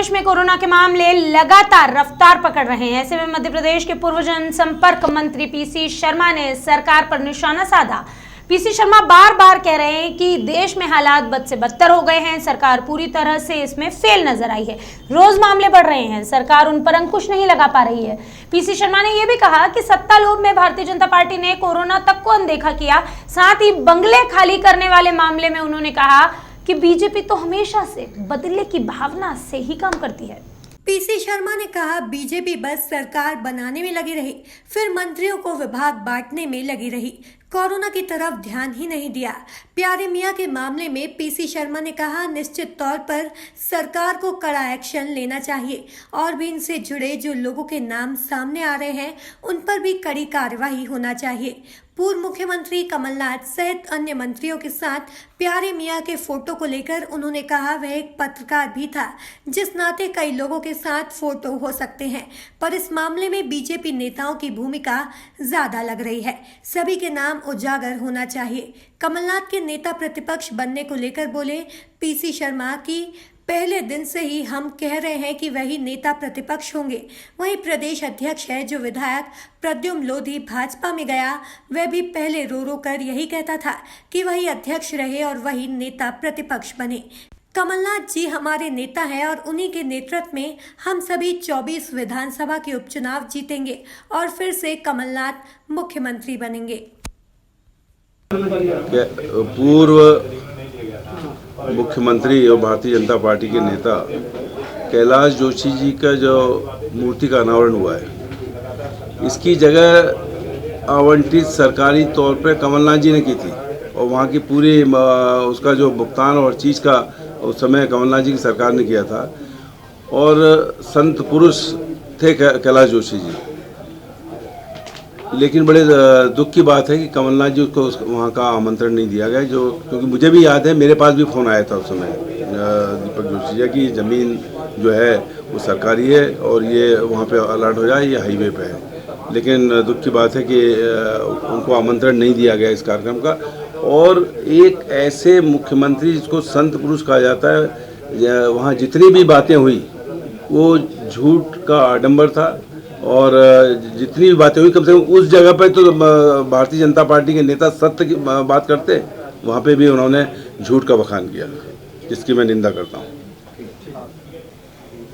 प्रदेश में कोरोना के मामले लगातार रफ्तार पकड़ रहे हैं। ऐसे में मध्य प्रदेश के पूर्व जनसंपर्क मंत्री पीसी शर्मा ने सरकार पर निशाना साधा। पीसी शर्मा बार बार कह रहे हैं कि देश में हालात बद से बदतर हो गए हैं, सरकार पूरी तरह से इसमें फेल नजर आई है। रोज मामले बढ़ रहे हैं, सरकार उन पर अंकुश नहीं लगा पा रही है। पीसी शर्मा ने यह भी कहा कि सत्ता लोभ में भारतीय जनता पार्टी ने कोरोना तक को अनदेखा किया। साथ ही बंगले खाली करने वाले मामले में उन्होंने कहा कि बीजेपी तो हमेशा से बदले की भावना से ही काम करती है। पीसी शर्मा ने कहा बीजेपी बस सरकार बनाने में लगी रही, फिर मंत्रियों को विभाग बांटने में लगी रही, कोरोना की तरफ ध्यान ही नहीं दिया। प्यारे मियां के मामले में पीसी शर्मा ने कहा निश्चित तौर पर सरकार को कड़ा एक्शन लेना चाहिए और भी इनसे जुड़े जो लोगों के नाम सामने आ रहे हैं उन पर भी कड़ी कार्रवाई होना चाहिए। पूर्व मुख्यमंत्री कमलनाथ सहित अन्य मंत्रियों के साथ प्यारे मियां के फोटो को लेकर उन्होंने कहा वह एक पत्रकार भी था, जिस नाते कई लोगों के साथ फोटो हो सकते हैं, पर इस मामले में बीजेपी नेताओं की भूमिका ज्यादा लग रही है। सभी के नाम उजागर होना चाहिए। कमलनाथ के नेता प्रतिपक्ष बनने को लेकर बोले पीसी शर्मा की पहले दिन से ही हम कह रहे हैं कि वही नेता प्रतिपक्ष होंगे। वही प्रदेश अध्यक्ष है जो विधायक प्रद्युम्न लोधी भाजपा में गया, वह भी पहले रो रो कर यही कहता था कि वही अध्यक्ष रहे और वही नेता प्रतिपक्ष बने। कमलनाथ जी हमारे नेता हैं और उन्हीं के नेतृत्व में हम सभी 24 विधानसभा के उपचुनाव जीतेंगे और फिर से कमलनाथ मुख्यमंत्री बनेंगे। पूर्व मुख्यमंत्री और भारतीय जनता पार्टी के नेता कैलाश जोशी जी का जो मूर्ति का अनावरण हुआ है, इसकी जगह आवंटित सरकारी तौर पर कमलनाथ जी ने की थी और वहाँ की पूरी उसका जो भुगतान और चीज़ का उस समय कमलनाथ जी की सरकार ने किया था और संत पुरुष थे कैलाश जोशी जी। लेकिन बड़े दुख की बात है कि कमलनाथ जी को वहाँ का आमंत्रण नहीं दिया गया, जो क्योंकि मुझे भी याद है, मेरे पास भी फ़ोन आया था उस समय दीपक जोशी जी की ज़मीन जो है वो सरकारी है और ये वहाँ पे अलर्ट हो जाए, ये हाईवे पे है। लेकिन दुख की बात है कि उनको आमंत्रण नहीं दिया गया इस कार्यक्रम का। और एक ऐसे मुख्यमंत्री जिसको संत पुरुष कहा जाता है, वहाँ जितनी भी बातें हुई वो झूठ का आडंबर था और जितनी भी बातें हुई कम से कम उस जगह पर तो भारतीय जनता पार्टी के नेता सत्य की बात करते, वहाँ पे भी उन्होंने झूठ का बखान किया, जिसकी मैं निंदा करता हूँ।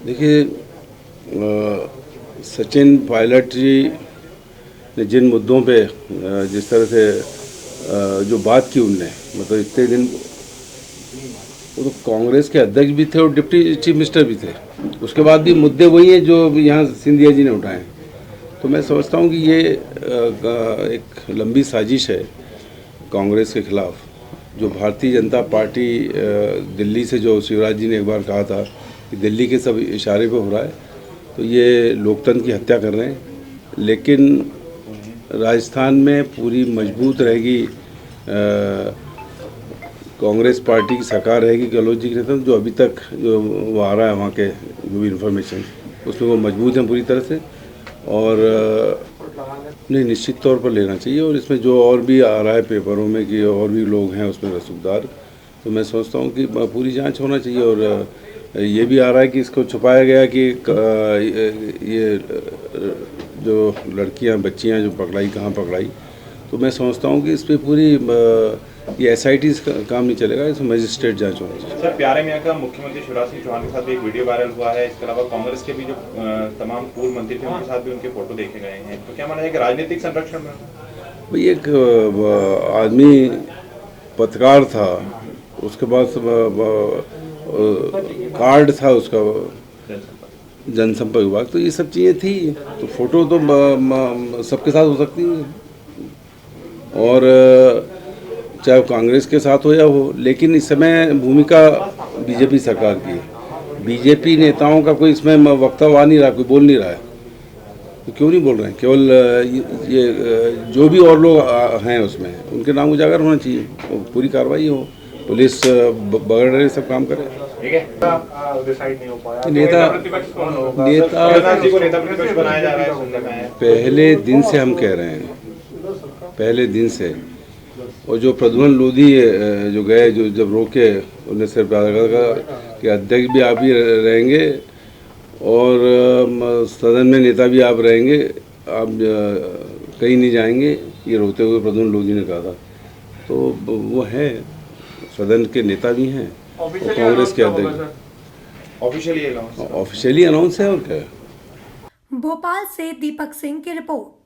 देखिए, सचिन पायलट जी ने जिन मुद्दों पे जिस तरह से जो बात की उनने, मतलब इतने दिन वो तो कांग्रेस के अध्यक्ष भी थे और डिप्टी चीफ मिनिस्टर भी थे, उसके बाद भी मुद्दे वही हैं जो यहाँ सिंधिया जी ने उठाए। तो मैं समझता हूँ कि ये एक लंबी साजिश है कांग्रेस के खिलाफ, जो भारतीय जनता पार्टी दिल्ली से, जो शिवराज जी ने एक बार कहा था कि दिल्ली के सब इशारे पे हो रहा है, तो ये लोकतंत्र की हत्या कर रहे हैं। लेकिन राजस्थान में पूरी मजबूत रहेगी कांग्रेस पार्टी की सरकार रहेगी गहलोत जी के नेतृत्व, जो अभी तक जो वो आ रहा है वहाँ के जो भी इन्फॉर्मेशन उसमें वो मजबूत हैं पूरी तरह से और नहीं, निश्चित तौर पर लेना चाहिए। और इसमें जो और भी आ रहा है पेपरों में कि और भी लोग हैं उसमें रसूखदार, तो मैं सोचता हूँ कि पूरी जांच होना चाहिए। और ये भी आ रहा है कि इसको छुपाया गया कि ये जो लड़कियाँ बच्चियाँ जो पकड़ाई, कहाँ पकड़ाई, तो मैं समझता हूँ कि इस पर पूरी ये SIT काम नहीं चलेगा, इसमें मजिस्ट्रेट जांच होना चाहिए। सर, प्यारे मियां का मुख्यमंत्री शिवराज सिंह चौहान के साथ भी एक वीडियो वायरल हुआ है। इसके अलावा कांग्रेस के भी जो तमाम पूर्व मंत्री थे उनके साथ भी उनके फोटो देखे गए हैं, तो क्या माना जाए कि राजनीतिक संरक्षण में? भाई, एक आदमी पत्रकार था, उसके बाद कार्ड था उसका जनसंपर्क विभाग, तो ये सब चीज़ें थी, तो फोटो तो सबके साथ हो सकती है और चाहे कांग्रेस के साथ हो या हो। लेकिन इस समय भूमिका बीजेपी सरकार की है, बीजेपी नेताओं का कोई इसमें वक्तव्य आ नहीं रहा, कोई बोल नहीं रहा है, तो क्यों नहीं बोल रहे हैं? केवल ये जो भी और लोग हैं उसमें उनके नाम उजागर होना चाहिए, पूरी कार्रवाई हो, पुलिस बगड़ रहे सब काम करे। नेता पहले दिन से हम कह रहे हैं, पहले दिन से, और जो प्रद्युम्न लोधी जो गए, जो जब रोके उन्हें सिर्फ कि अध्यक्ष भी आप ही रहेंगे और सदन में नेता भी आप रहेंगे, आप कहीं नहीं जाएंगे, ये रोते हुए प्रद्युम्न लोधी ने कहा था। तो वो है, सदन के नेता भी हैं और कांग्रेस के अध्यक्ष। ऑफिशियली ऑफिशियली अनाउंस है और क्या है। भोपाल से दीपक सिंह की रिपोर्ट।